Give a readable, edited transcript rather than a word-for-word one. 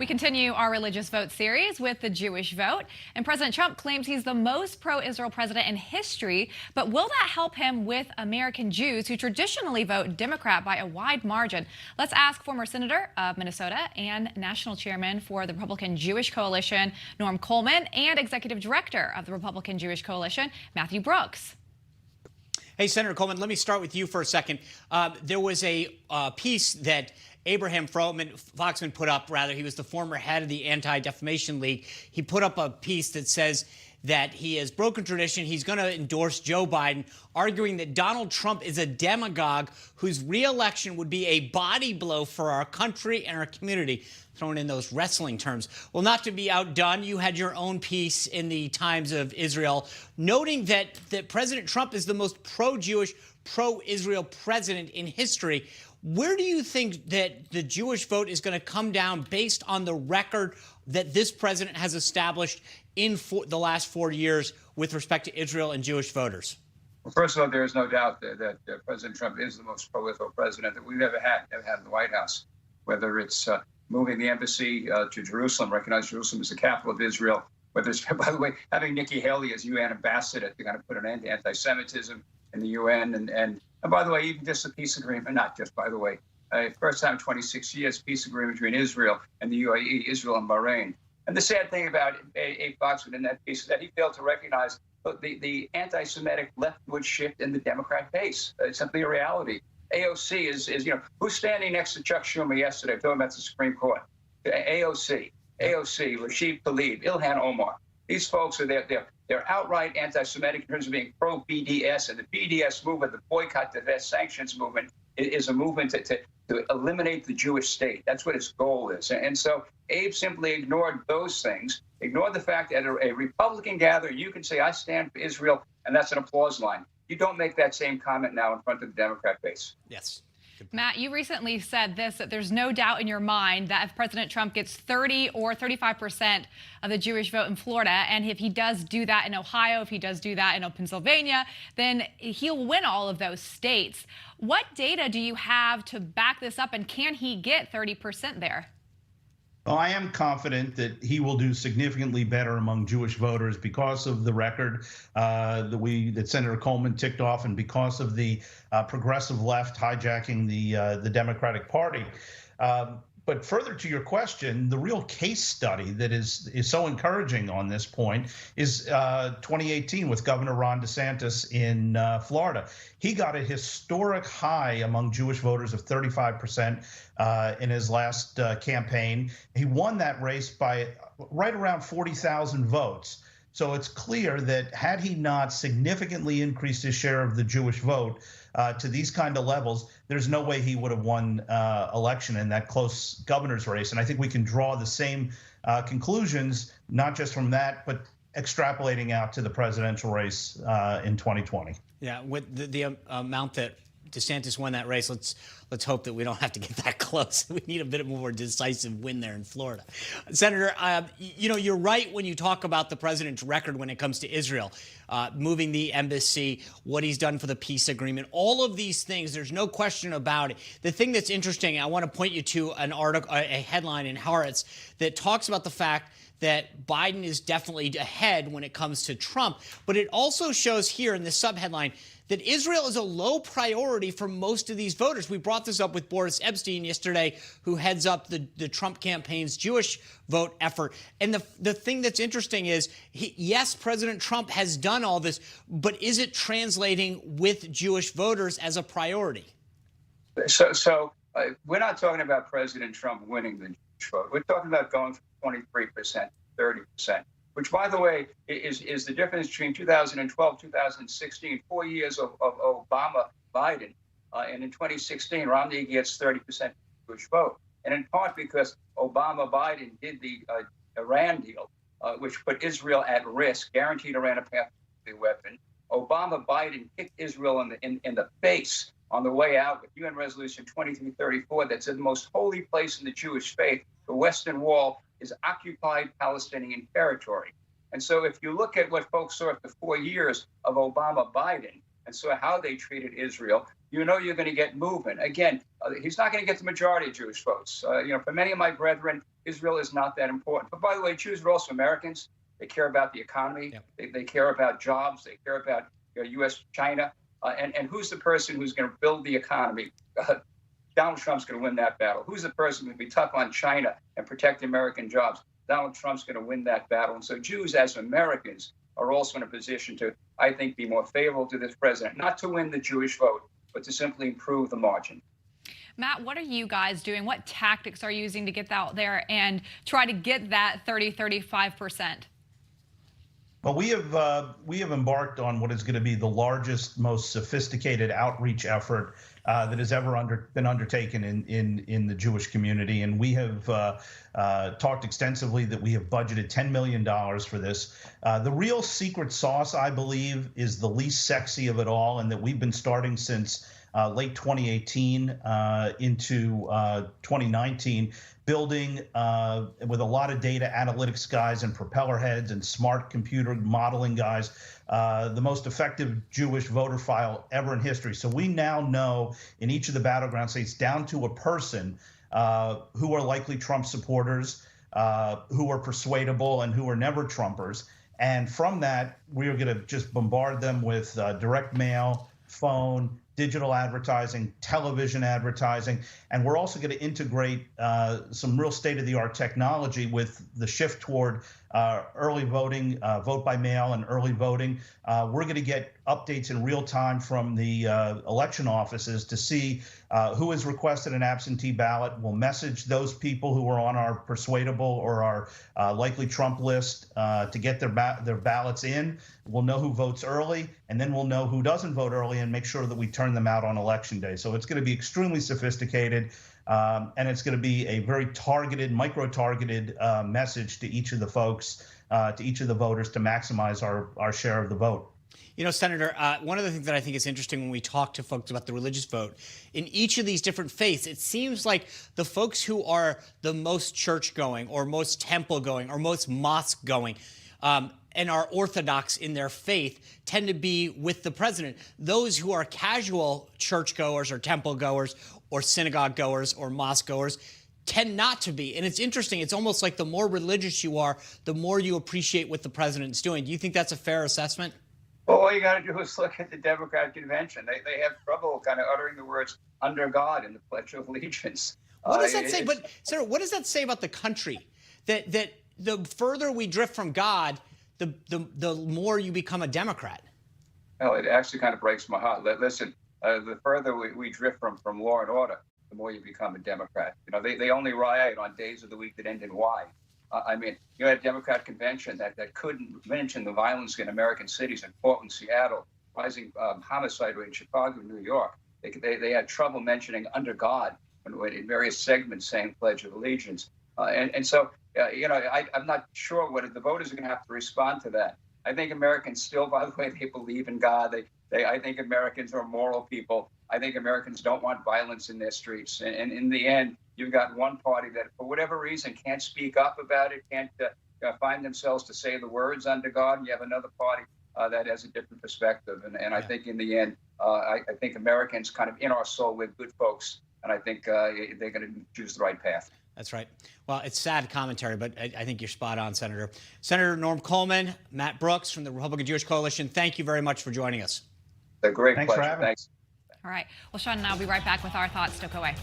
We continue our religious vote series with the Jewish vote, and President Trump claims he's the most pro-Israel president in history, but will that help him with American Jews who traditionally vote Democrat by a wide margin? Let's ask former Senator of Minnesota and National Chairman for the Republican Jewish Coalition, Norm Coleman, and Executive Director of the Republican Jewish Coalition, Matthew Brooks. Hey, Senator Coleman, let me start with you for a second. There was a piece that Abraham Foxman put up, he was the former head of the Anti-Defamation League. He put up a piece that says that he has broken tradition. He's going to endorse Joe Biden, arguing that Donald Trump is a demagogue whose reelection would be a body blow for our country and our community. Throwing in those wrestling terms. Well, not to be outdone, you had your own piece in the Times of Israel, noting that President Trump is the most pro-Jewish, pro-Israel president in history. Where do you think that the Jewish vote is going to come down based on the record that this president has established in the last 4 years with respect to Israel and Jewish voters? Well, first of all, there is no doubt that President Trump is the most pro-Israel president that we've ever had in the White House, whether it's moving the embassy to Jerusalem, recognize Jerusalem as the capital of Israel, whether it's, by the way, having Nikki Haley as UN ambassador to kind of put an end to anti-Semitism in the UN, and by the way, even just a peace agreement, not just, by the way, first time in 26 years, peace agreement between Israel and the UAE, Israel and Bahrain. And the sad thing about A. Foxman in that piece is that he failed to recognize the anti-Semitic leftward shift in the Democrat base. It's simply a reality. AOC is who's standing next to Chuck Schumer yesterday talking about the Supreme Court? AOC, Rashid Tlaib, Ilhan Omar. These folks are they're outright anti-Semitic in terms of being pro-BDS, and the BDS movement, the boycott, divest, sanctions movement, is a movement to eliminate the Jewish state. That's what its goal is. And so Abe simply ignored those things, ignored the fact that at a Republican gathering, you can say, I stand for Israel, and that's an applause line. You don't make that same comment now in front of the Democrat base. Yes. Matt, you recently said this, that there's no doubt in your mind that if President Trump gets 30 or 35% of the Jewish vote in Florida, and if he does do that in Ohio, if he does do that in Pennsylvania, then he'll win all of those states. What data do you have to back this up, and can he get 30% there? Well, I am confident that he will do significantly better among Jewish voters because of the record that Senator Coleman ticked off, and because of the progressive left hijacking the Democratic Party. But further to your question, the real case study that is so encouraging on this point is 2018 with Governor Ron DeSantis in Florida. He got a historic high among Jewish voters of 35% in his last campaign. He won that race by right around 40,000 votes. So it's clear that had he not significantly increased his share of the Jewish vote to these kind of levels, there's no way he would have won election in that close governor's race. And I think we can draw the same conclusions, not just from that, but extrapolating out to the presidential race in 2020. Yeah, with the amount that DeSantis won that race, let's hope that we don't have to get that close. We need a bit more decisive win there in Florida. Senator, you're right when you talk about the president's record when it comes to Israel, moving the embassy, what he's done for the peace agreement, all of these things. There's no question about it. The thing that's interesting, I want to point you to an article, a headline in Haaretz that talks about the fact that Biden is definitely ahead when it comes to Trump, but it also shows here in the subheadline that Israel is a low priority for most of these voters. We brought this up with Boris Epstein yesterday, who heads up the Trump campaign's Jewish vote effort. And the thing that's interesting is, yes, President Trump has done all this, but is it translating with Jewish voters as a priority? So we're not talking about President Trump winning the Jewish vote. We're talking about going from 23% to 30%. Which, by the way, is the difference between 2012, 2016, 4 years of Obama, Biden. And in 2016, Romney gets 30% Jewish vote. And in part because Obama, Biden did the Iran deal, which put Israel at risk, guaranteed Iran a path to the weapon. Obama, Biden kicked Israel in the face on the way out with UN Resolution 2334 that said the most holy place in the Jewish faith, the Western Wall, is occupied Palestinian territory. And so if you look at what folks saw after 4 years of Obama, Biden, and so how they treated Israel, you know you're going to get movement. Again, he's not going to get the majority of Jewish votes. For many of my brethren, Israel is not that important. But by the way, Jews are also Americans. They care about the economy. Yep. They care about jobs. They care about U.S., China. And who's the person who's going to build the economy? Donald Trump's going to win that battle. Who's the person who's going to be tough on China and protect American jobs? Donald Trump's going to win that battle. And so Jews as Americans are also in a position to, I think, be more favorable to this president, not to win the Jewish vote, but to simply improve the margin. Matt, what are you guys doing? What tactics are you using to get out there and try to get that 35%? Well, we have embarked on what is going to be the largest, most sophisticated outreach effort that has ever been undertaken in the Jewish community, and we have talked extensively that we have budgeted $10 million for this. The real secret sauce, I believe, is the least sexy of it all, and that we've been starting since late 2018 into 2019, building with a lot of data analytics guys and propeller heads and smart computer modeling guys, the most effective Jewish voter file ever in history. So we now know in each of the battleground states, down to a person, who are likely Trump supporters, who are persuadable, and who are never Trumpers. And from that, we are going to just bombard them with direct mail, phone, digital advertising, television advertising, and we're also going to integrate some real state-of-the-art technology with the shift toward early voting, vote by mail, and early voting. We're going to get updates in real time from the election offices to see who has requested an absentee ballot. We'll message those people who are on our persuadable or our likely Trump list to get their ballots in. We'll know who votes early, and then we'll know who doesn't vote early and make sure that we turn them out on election day. So it's going to be extremely sophisticated, and it's going to be a very targeted, micro-targeted message to each of the folks, to each of the voters, to maximize our share of the vote. You know, Senator, one of the things that I think is interesting when we talk to folks about the religious vote, in each of these different faiths, it seems like the folks who are the most church-going or most temple-going or most mosque-going and are orthodox in their faith tend to be with the president. Those who are casual churchgoers or temple-goers or synagogue-goers or mosque-goers tend not to be. And it's interesting. It's almost like the more religious you are, the more you appreciate what the president's doing. Do you think that's a fair assessment? Well, all you got to do is look at the Democratic convention. They have trouble kind of uttering the words "under God" in the Pledge of Allegiance. What does that say? But, Senator, what does that say about the country? That the further we drift from God, the more you become a Democrat. Well, it actually kind of breaks my heart. Listen, the further we drift from law and order, the more you become a Democrat. You know, they only riot on days of the week that end in Y. I mean, you had a Democrat convention that couldn't mention the violence in American cities, in Portland, Seattle, rising homicide rate in Chicago, New York. They had trouble mentioning "under God" in various segments saying Pledge of Allegiance. And so, you know, I'm not sure what the voters are going to have to respond to that. I think Americans still, by the way, they believe in God. I think Americans are moral people. I think Americans don't want violence in their streets. And in the end, you've got one party that, for whatever reason, can't speak up about it, can't find themselves to say the words "under God," and you have another party that has a different perspective. And I think in the end, I think Americans kind of in our soul, we're good folks, and I think they're going to choose the right path. That's right. Well, it's sad commentary, but I think you're spot on, Senator. Senator Norm Coleman, Matt Brooks from the Republican Jewish Coalition, thank you very much for joining us. A great Thanks pleasure. For having Thanks. All right. Well, Sean and I will be right back with our thoughts. Don't go away.